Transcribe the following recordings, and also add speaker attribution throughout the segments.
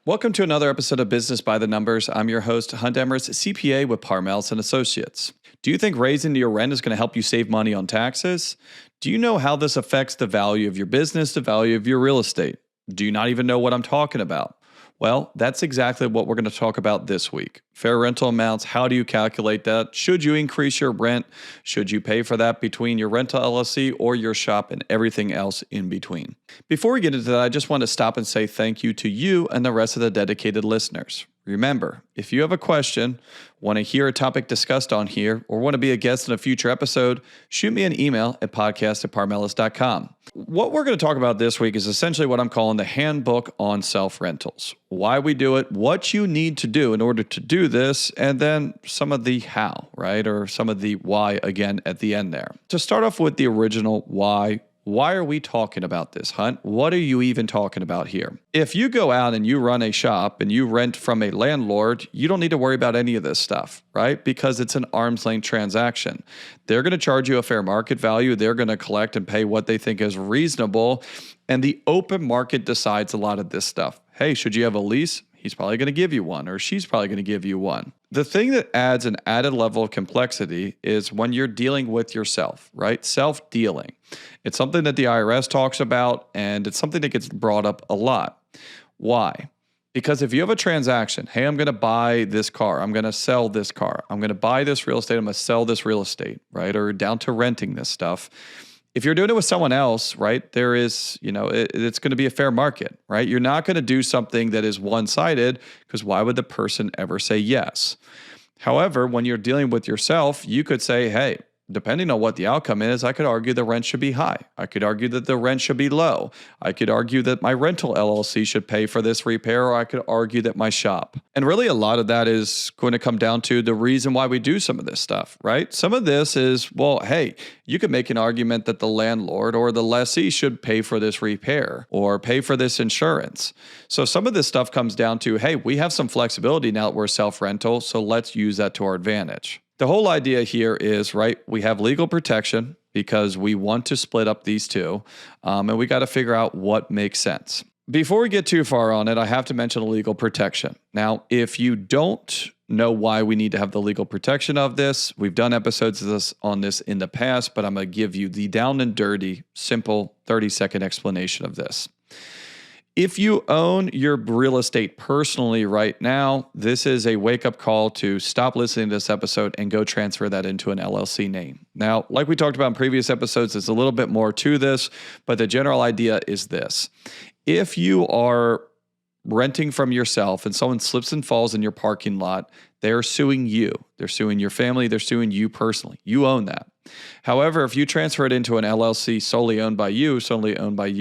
Speaker 1: Welcome to another episode of Business by the Numbers. I'm your host, Hunt Emrys, CPA with Parmelis and Associates. Do you think raising your rent is going to help you save money on taxes? Do you know how this affects the value of your business, the value of your real estate? Do you not even know what I'm talking about? Well, that's exactly what we're going to talk about this week. Fair rental amounts, how do you calculate that? Should you increase your rent? Should you pay for that between your rental LLC or your shop and everything else in between? Before we get into that, I just want to stop and say thank you to you and the rest of the dedicated listeners. Remember, if you have a question, want to hear a topic discussed on here, or want to be a guest in a future episode, shoot me an email at podcast@parmelis.com. What we're going to talk about this week is essentially what I'm calling the handbook on self-rentals. Why we do it, what you need to do in order to do this, and then some of the how, right? Or some of the why again at the end there. To start off with the original why are we talking about this, Hunt? What are you even talking about here? If you go out and you run a shop and you rent from a landlord, you don't need to worry about any of this stuff, right? Because it's an arm's length transaction. They're going to charge you a fair market value. They're going to collect and pay what they think is reasonable. And the open market decides a lot of this stuff. Hey, should you have a lease? He's probably going to give you one, or she's probably going to give you one. The thing that adds an added level of complexity is when you're dealing with yourself, right? Self-dealing. It's something that the IRS talks about, and it's something that gets brought up a lot. Why? Because if you have a transaction, hey, I'm going to buy this car, I'm going to sell this car, I'm going to buy this real estate, I'm going to sell this real estate, right? Or down to renting this stuff. If you're doing it with someone else, right, there is, it's going to be a fair market, right? You're not going to do something that is one-sided, because why would the person ever say yes? However, when you're dealing with yourself, you could say, hey, depending on what the outcome is, I could argue the rent should be high. I could argue that the rent should be low. I could argue that my rental LLC should pay for this repair, or I could argue that my shop. And really a lot of that is going to come down to the reason why we do some of this stuff, right? Some of this is, well, hey, you could make an argument that the landlord or the lessee should pay for this repair or pay for this insurance. So some of this stuff comes down to, hey, we have some flexibility now that we're self-rental, so let's use that to our advantage. The whole idea here is, right, we have legal protection because we want to split up these two, and we got to figure out what makes sense. Before we get too far on it, I have to mention the legal protection. Now, if you don't know why we need to have the legal protection of this, we've done episodes on this in the past, but I'm going to give you the down and dirty, simple 30-second explanation of this. If you own your real estate personally right now, this is a wake-up call to stop listening to this episode and go transfer that into an LLC name. Now, like we talked about in previous episodes, there's a little bit more to this, but the general idea is this. If you are renting from yourself and someone slips and falls in your parking lot, they're suing you. They're suing your family. They're suing you personally. You own that. However, if you transfer it into an LLC solely owned by you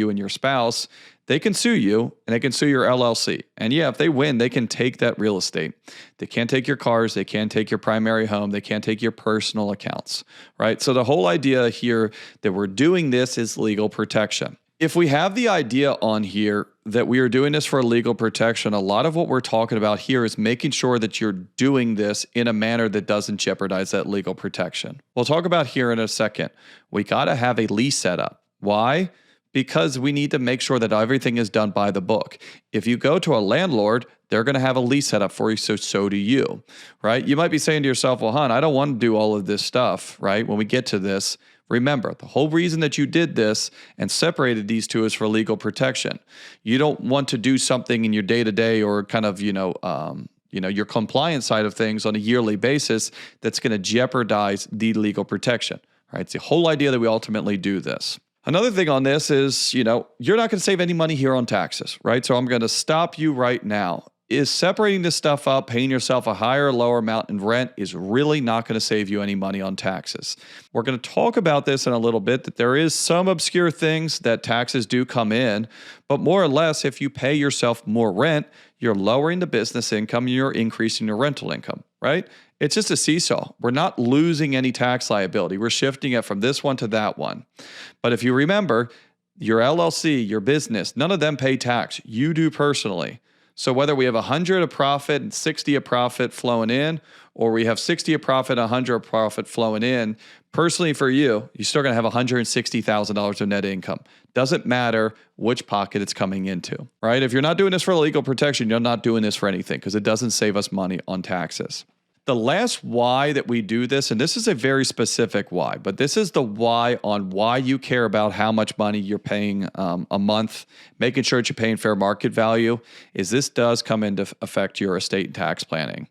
Speaker 1: and your spouse, they can sue you and they can sue your LLC. And yeah, if they win, they can take that real estate. They can't take your cars. They can't take your primary home. They can't take your personal accounts, right? So the whole idea here that we're doing this is legal protection. If we have the idea on here that we are doing this for legal protection, a lot of what we're talking about here is making sure that you're doing this in a manner that doesn't jeopardize that legal protection. We'll talk about here in a second. We got to have a lease set up. Why? Because we need to make sure that everything is done by the book. If you go to a landlord, they're going to have a lease set up for you, so do you, right? You might be saying to yourself, well, hon, I don't want to do all of this stuff, right? When we get to this, remember, the whole reason that you did this and separated these two is for legal protection. You don't want to do something in your day-to-day or kind of, your compliance side of things on a yearly basis that's going to jeopardize the legal protection, right? It's the whole idea that we ultimately do this. Another thing on this is, you're not going to save any money here on taxes, right? So I'm going to stop you right now. Is separating this stuff up, paying yourself a higher or lower amount in rent is really not going to save you any money on taxes. We're going to talk about this in a little bit, that there is some obscure things that taxes do come in, but more or less, if you pay yourself more rent, you're lowering the business income, you're increasing your rental income, right? It's just a seesaw. We're not losing any tax liability. We're shifting it from this one to that one. But if you remember, your LLC, your business, none of them pay tax. You do personally. So whether we have 100 of profit and 60 of profit flowing in, or we have 60 of profit, 100 of profit flowing in, personally for you, you're still going to have $160,000 of net income. Doesn't matter which pocket it's coming into, right? If you're not doing this for legal protection, you're not doing this for anything because it doesn't save us money on taxes. The last why that we do this, and this is a very specific why, but this is the why on why you care about how much money you're paying a month, making sure that you're paying fair market value, is this does come into affect your estate and tax planning.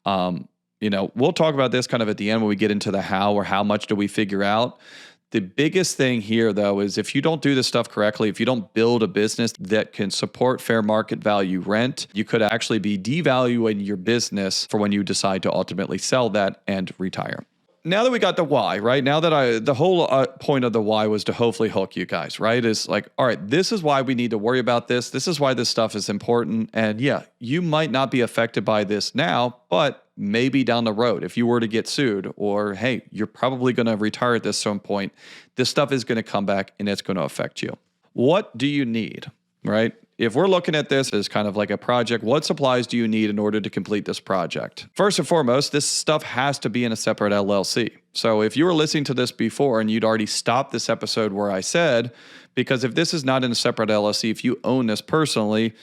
Speaker 1: We'll talk about this kind of at the end when we get into the how or how much do we figure out. The biggest thing here, though, is if you don't do this stuff correctly, if you don't build a business that can support fair market value rent, you could actually be devaluing your business for when you decide to ultimately sell that and retire. Now that we got the why, right? Now that the whole point of the why was to hopefully hook you guys, right? Is like, all right, this is why we need to worry about this. This is why this stuff is important. And yeah, you might not be affected by this now, but maybe down the road, if you were to get sued, or hey, you're probably going to retire at this some point, this stuff is going to come back and it's going to affect you. What do you need, right? If we're looking at this as kind of like a project, what supplies do you need in order to complete this project? First and foremost, this stuff has to be in a separate LLC. So if you were listening to this before and you'd already stopped this episode where I said, because if this is not in a separate LLC, if you own this personally,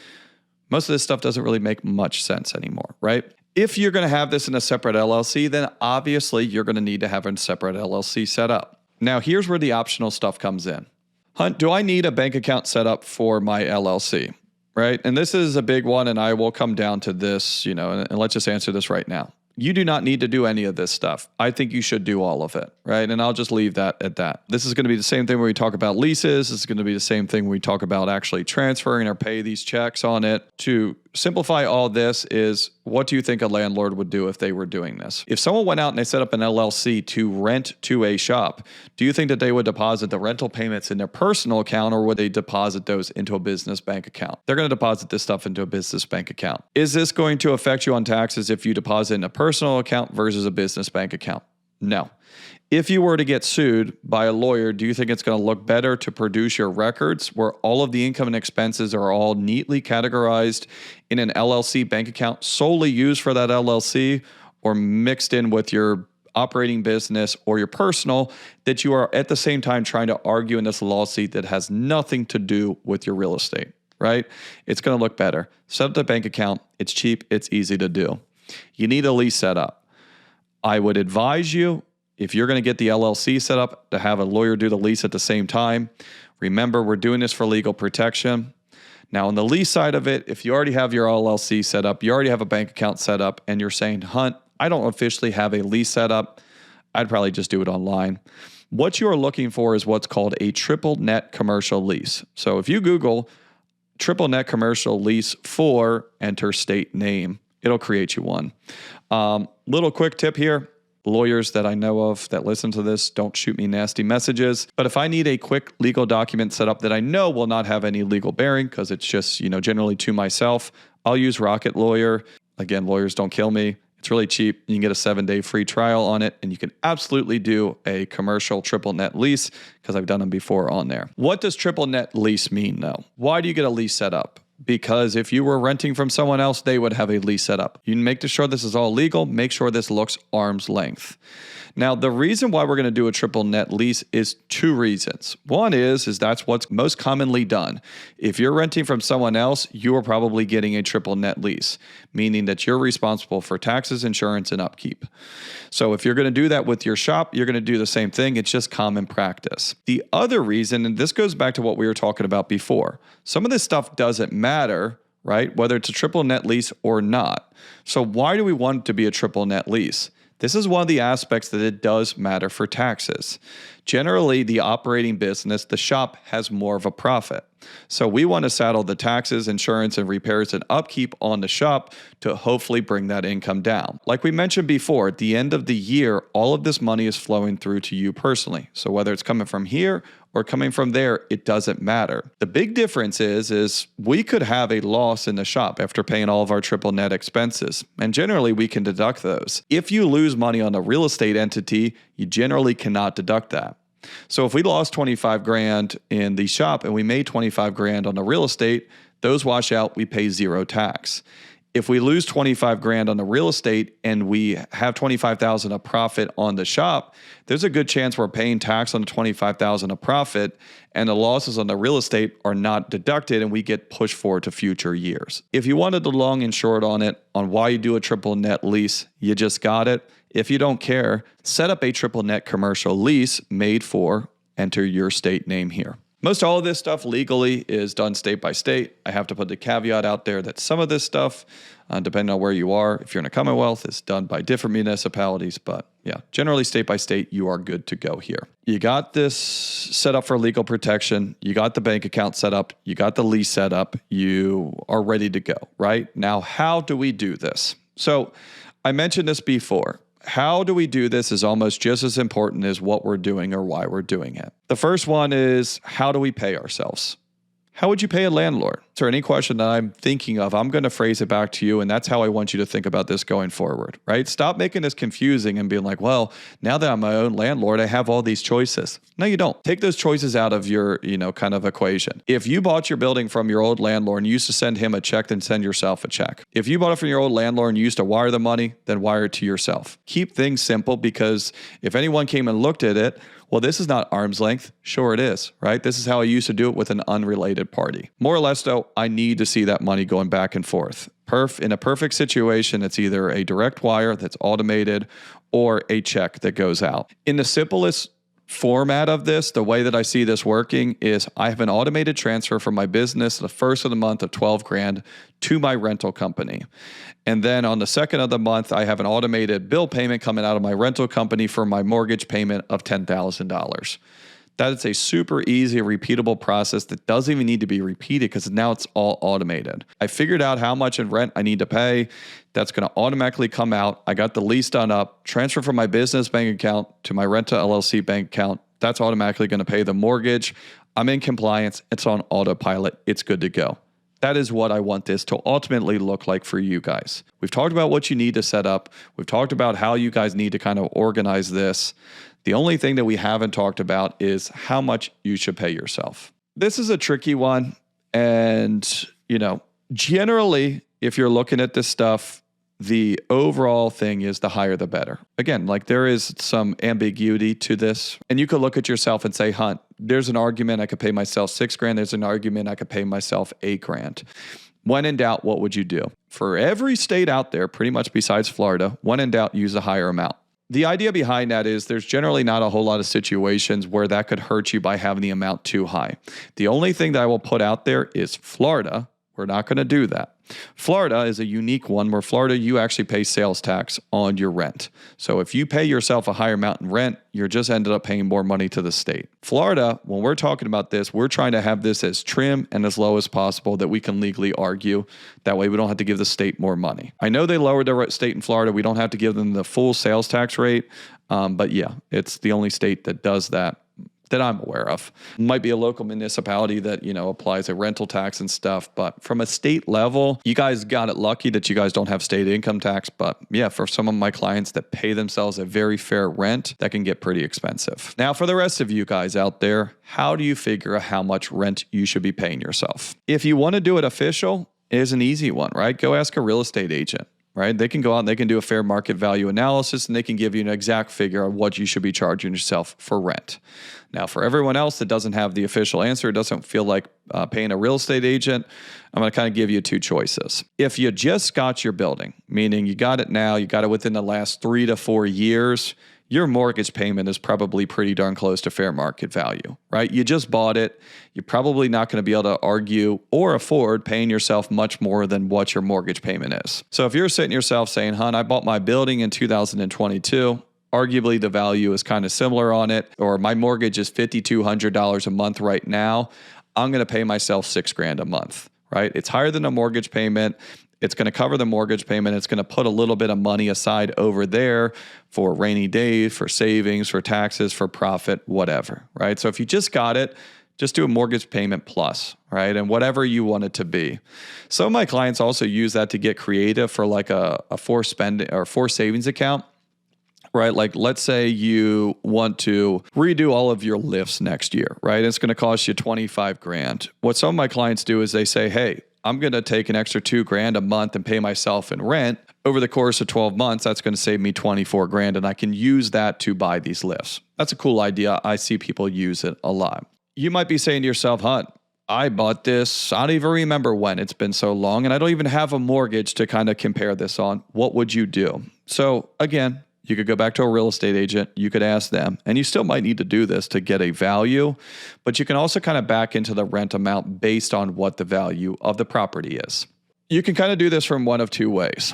Speaker 1: most of this stuff doesn't really make much sense anymore, right? If you're going to have this in a separate LLC, then obviously you're going to need to have a separate LLC set up. Now, here's where the optional stuff comes in. Hunt, do I need a bank account set up for my LLC, right? And this is a big one, and I will come down to this, and let's just answer this right now. You do not need to do any of this stuff. I think you should do all of it, right? And I'll just leave that at that. This is going to be the same thing when we talk about leases. This is going to be the same thing when we talk about actually transferring or pay these checks on it. To simplify all this is, what do you think a landlord would do if they were doing this? If someone went out and they set up an LLC to rent to a shop, do you think that they would deposit the rental payments in their personal account, or would they deposit those into a business bank account? They're going to deposit this stuff into a business bank account. Is this going to affect you on taxes if you deposit in a personal account versus a business bank account? No. If you were to get sued by a lawyer, do you think it's going to look better to produce your records where all of the income and expenses are all neatly categorized in an LLC bank account solely used for that LLC, or mixed in with your operating business or your personal, that you are at the same time trying to argue in this lawsuit that has nothing to do with your real estate, right? It's going to look better. Set up the bank account. It's cheap. It's easy to do. You need a lease set up. I would advise you, if you're going to get the LLC set up, to have a lawyer do the lease at the same time. Remember, we're doing this for legal protection. Now, on the lease side of it, if you already have your LLC set up, you already have a bank account set up, and you're saying, Hunt, I don't officially have a lease set up, I'd probably just do it online. What you are looking for is what's called a triple net commercial lease. So if you Google triple net commercial lease for, enter state name, it'll create you one. Little quick tip here. Lawyers that I know of that listen to this, don't shoot me nasty messages. But if I need a quick legal document set up that I know will not have any legal bearing, because it's just, generally to myself, I'll use Rocket Lawyer. Again, lawyers, don't kill me. It's really cheap. You can get a 7-day free trial on it, and you can absolutely do a commercial triple net lease, because I've done them before on there. What does triple net lease mean, though? Why do you get a lease set up? Because if you were renting from someone else, they would have a lease set up. You make sure this is all legal. Make sure this looks arm's length. Now, the reason why we're going to do a triple net lease is two reasons. One is that's what's most commonly done. If you're renting from someone else, you are probably getting a triple net lease, meaning that you're responsible for taxes, insurance, and upkeep. So if you're going to do that with your shop, you're going to do the same thing. It's just common practice. The other reason, and this goes back to what we were talking about before, some of this stuff doesn't matter, right? Whether it's a triple net lease or not. So why do we want it to be a triple net lease? This is one of the aspects that it does matter for taxes. Generally, the operating business, the shop, has more of a profit. So we want to saddle the taxes, insurance, and repairs and upkeep on the shop to hopefully bring that income down. Like we mentioned before, at the end of the year, all of this money is flowing through to you personally. So whether it's coming from here or coming from there, it doesn't matter. The big difference is we could have a loss in the shop after paying all of our triple net expenses, and generally we can deduct those. If you lose money on a real estate entity, you generally cannot deduct that. So if we lost 25 grand in the shop and we made 25 grand on the real estate, Those wash out, we pay zero tax. If we lose 25 grand on the real estate and we have 25,000 of profit on the shop, there's a good chance we're paying tax on the 25,000 of profit and the losses on the real estate are not deducted and we get pushed forward to future years. If you wanted the long and short on it, on why you do a triple net lease, you just got it. If you don't care, set up a triple net commercial lease made for enter your state name here. Most all of this stuff legally is done state by state. I have to put the caveat out there that some of this stuff, depending on where you are, if you're in a Commonwealth, is done by different municipalities. But yeah, generally state by state, you are good to go here. You got this set up for legal protection. You got the bank account set up. You got the lease set up. You are ready to go, right? Now, how do we do this? So I mentioned this before. How do we do this is almost just as important as what we're doing or why we're doing it. The first one is, how do we pay ourselves? How would you pay a landlord? Or any question that I'm thinking of, I'm going to phrase it back to you, and that's how I want you to think about this going forward, right? Stop making this confusing and being like, well, now that I'm my own landlord, I have all these choices. No, you don't. Take those choices out of your, kind of equation. If you bought your building from your old landlord and you used to send him a check, then send yourself a check. If you bought it from your old landlord and you used to wire the money, then wire it to yourself. Keep things simple, because if anyone came and looked at it, well, this is not arm's length. Sure it is, right? This is how I used to do it with an unrelated party. More or less, though, I need to see that money going back and forth. In a perfect situation, it's either a direct wire that's automated or a check that goes out. In the simplest format of this, the way that I see this working is I have an automated transfer from my business the first of the month of 12 grand to my rental company. And then on the second of the month, I have an automated bill payment coming out of my rental company for my mortgage payment of $10,000. That is a super easy, repeatable process that doesn't even need to be repeated because now it's all automated. I figured out how much in rent I need to pay. That's going to automatically come out. I got the lease done up, transfer from my business bank account to my Renta LLC bank account. That's automatically going to pay the mortgage. I'm in compliance. It's on autopilot. It's good to go. That is what I want this to ultimately look like for you guys. We've talked about what you need to set up. We've talked about how you guys need to kind of organize this. The only thing that we haven't talked about is how much you should pay yourself. This is a tricky one. And, generally, if you're looking at this stuff, the overall thing is the higher the better. Again, there is some ambiguity to this. And you could look at yourself and say, Hunt, there's an argument I could pay myself $6,000. There's an argument I could pay myself $8,000. When in doubt, what would you do? For every state out there, pretty much besides Florida, when in doubt, use a higher amount. The idea behind that is there's generally not a whole lot of situations where that could hurt you by having the amount too high. The only thing that I will put out there is Florida. We're not going to do that. Florida is a unique one where Florida, you actually pay sales tax on your rent. So if you pay yourself a higher amount in rent, you're just ended up paying more money to the state. Florida, when we're talking about this, we're trying to have this as trim and as low as possible that we can legally argue. That way we don't have to give the state more money. I know they lowered the state in Florida. We don't have to give them the full sales tax rate. But yeah, it's the only state that does that I'm aware of. It might be a local municipality that, applies a rental tax and stuff. But from a state level, you guys got it lucky that you guys don't have state income tax. But yeah, for some of my clients that pay themselves a very fair rent, that can get pretty expensive. Now, for the rest of you guys out there, how do you figure out how much rent you should be paying yourself? If you want to do it official, it is an easy one, right? Go ask a real estate agent. Right? They can go out and they can do a fair market value analysis and they can give you an exact figure of what you should be charging yourself for rent. Now, for everyone else that doesn't have the official answer, doesn't feel like paying a real estate agent, I'm going to kind of give you two choices. If you just got your building, meaning you got it now, you got it within the last 3 to 4 years, your mortgage payment is probably pretty darn close to fair market value, right? You just bought it. You're probably not going to be able to argue or afford paying yourself much more than what your mortgage payment is. So if you're sitting yourself saying, Hun, I bought my building in 2022, arguably the value is kind of similar on it, or my mortgage is $5,200 a month right now, I'm going to pay myself $6,000 a month, right? It's higher than a mortgage payment. It's going to cover the mortgage payment. It's going to put a little bit of money aside over there for rainy days, for savings, for taxes, for profit, whatever, right? So if you just got it, just do a mortgage payment plus, right? And whatever you want it to be. Some of my clients also use that to get creative for like a forced spending or forced savings account, right? Like let's say you want to redo all of your lifts next year, right? It's going to cost you $25,000. What some of my clients do is they say, hey, I'm going to take an extra $2,000 a month and pay myself in rent. Over the course of 12 months, that's going to save me $24,000, and I can use that to buy these lifts. That's a cool idea. I see people use it a lot. You might be saying to yourself, Hunt, I bought this, I don't even remember when, it's been so long, and I don't even have a mortgage to kind of compare this on. What would you do? So again, you could go back to a real estate agent, you could ask them, and you still might need to do this to get a value, but you can also kind of back into the rent amount based on what the value of the property is. You can kind of do this from one of two ways.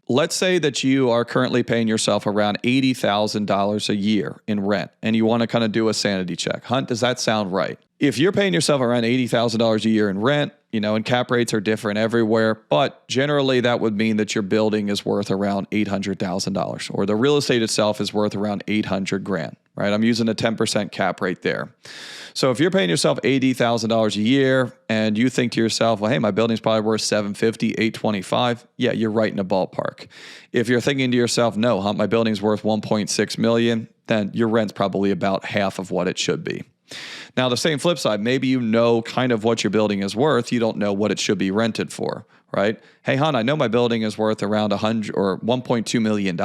Speaker 1: Let's say that you are currently paying yourself around $80,000 a year in rent, and you want to kind of do a sanity check. Hunt, does that sound right? If you're paying yourself around $80,000 a year in rent, and cap rates are different everywhere, but generally that would mean that your building is worth around $800,000, or the real estate itself is worth around $800,000, right? I'm using a 10% cap rate there. So if you're paying yourself $80,000 a year and you think to yourself, well, hey, my building's probably worth $750,000, $825,000, yeah, you're right in the ballpark. If you're thinking to yourself, no, Hunt, my building's worth $1.6 million, then your rent's probably about half of what it should be. Now, the same flip side, maybe you know kind of what your building is worth. You don't know what it should be rented for, right? Hey, hon, I know my building is worth around $1.2 million.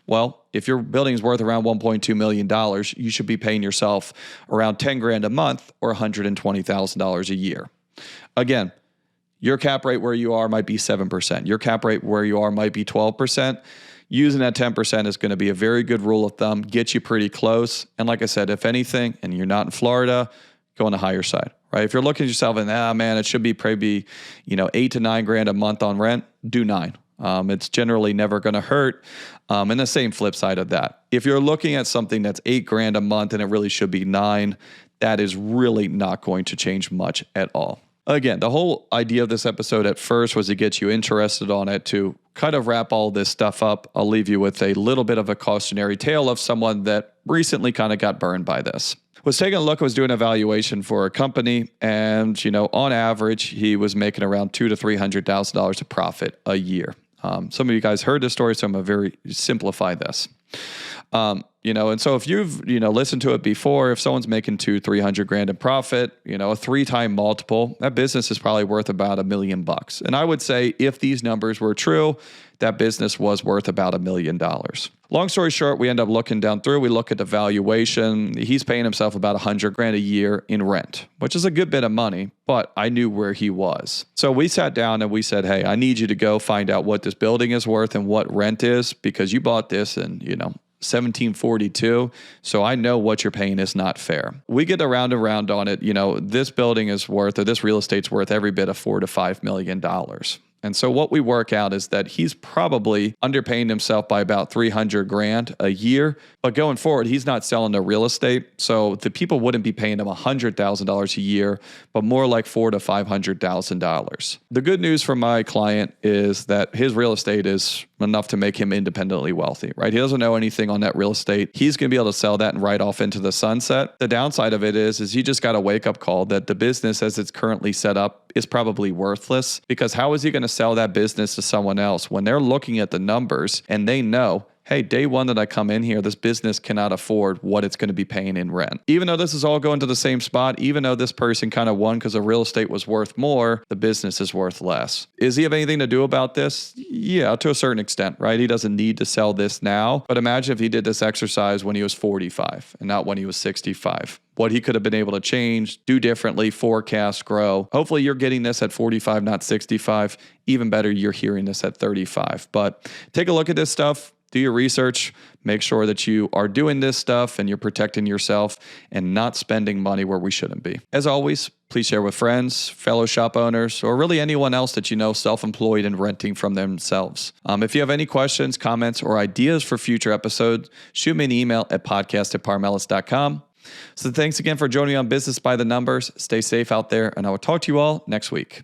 Speaker 1: Well, if your building is worth around $1.2 million, you should be paying yourself around $10,000 a month or $120,000 a year. Again, your cap rate where you are might be 7%. Your cap rate where you are might be 12%. Using that 10% is going to be a very good rule of thumb, get you pretty close. And like I said, if anything, and you're not in Florida, go on the higher side, right? If you're looking at yourself and, man, it should be probably, $8,000 to $9,000 a month on rent, do $9,000. It's generally never going to hurt. And the same flip side of that. If you're looking at something that's $8,000 a month and it really should be $9,000, that is really not going to change much at all. Again, the whole idea of this episode at first was to get you interested on it. To kind of wrap all this stuff up, I'll leave you with a little bit of a cautionary tale of someone that recently kind of got burned by this. Was taking a look, was doing a valuation for a company, and on average, he was making around $200,000 to $300,000 of profit a year. Some of you guys heard this story, so I'm going to very simplify this. And so if you've, listened to it before, if someone's making $200,000-$300,000 in profit, a 3-time multiple, that business is probably worth about $1 million. And I would say if these numbers were true, that business was worth about $1 million. Long story short, we end up looking down through, we look at the valuation. He's paying himself about $100,000 a year in rent, which is a good bit of money, but I knew where he was. So we sat down and we said, hey, I need you to go find out what this building is worth and what rent is, because you bought this and, 1742. So I know what you're paying is not fair. We get around and around on it. This building is worth, or this real estate's worth every bit of $4 to $5 million. And so what we work out is that he's probably underpaying himself by about $300,000 a year. But going forward, he's not selling the real estate. So the people wouldn't be paying him $100,000 a year, but more like $400,000 to $500,000. The good news for my client is that his real estate is enough to make him independently wealthy, right? He doesn't know anything on that real estate. He's going to be able to sell that and ride off into the sunset. The downside of it is he just got a wake-up call that the business as it's currently set up is probably worthless, because how is he going to sell that business to someone else when they're looking at the numbers and they know, hey, day one that I come in here, this business cannot afford what it's going to be paying in rent. Even though this is all going to the same spot, even though this person kind of won because the real estate was worth more, the business is worth less. Is he have anything to do about this? Yeah, to a certain extent, right? He doesn't need to sell this now. But imagine if he did this exercise when he was 45 and not when he was 65. What he could have been able to change, do differently, forecast, grow. Hopefully you're getting this at 45, not 65. Even better, you're hearing this at 35. But take a look at this stuff. Do your research, make sure that you are doing this stuff and you're protecting yourself and not spending money where we shouldn't be. As always, please share with friends, fellow shop owners, or really anyone else that you know self-employed and renting from themselves. If you have any questions, comments, or ideas for future episodes, shoot me an email at podcast@parmelis.com. So thanks again for joining me on Business by the Numbers. Stay safe out there, and I will talk to you all next week.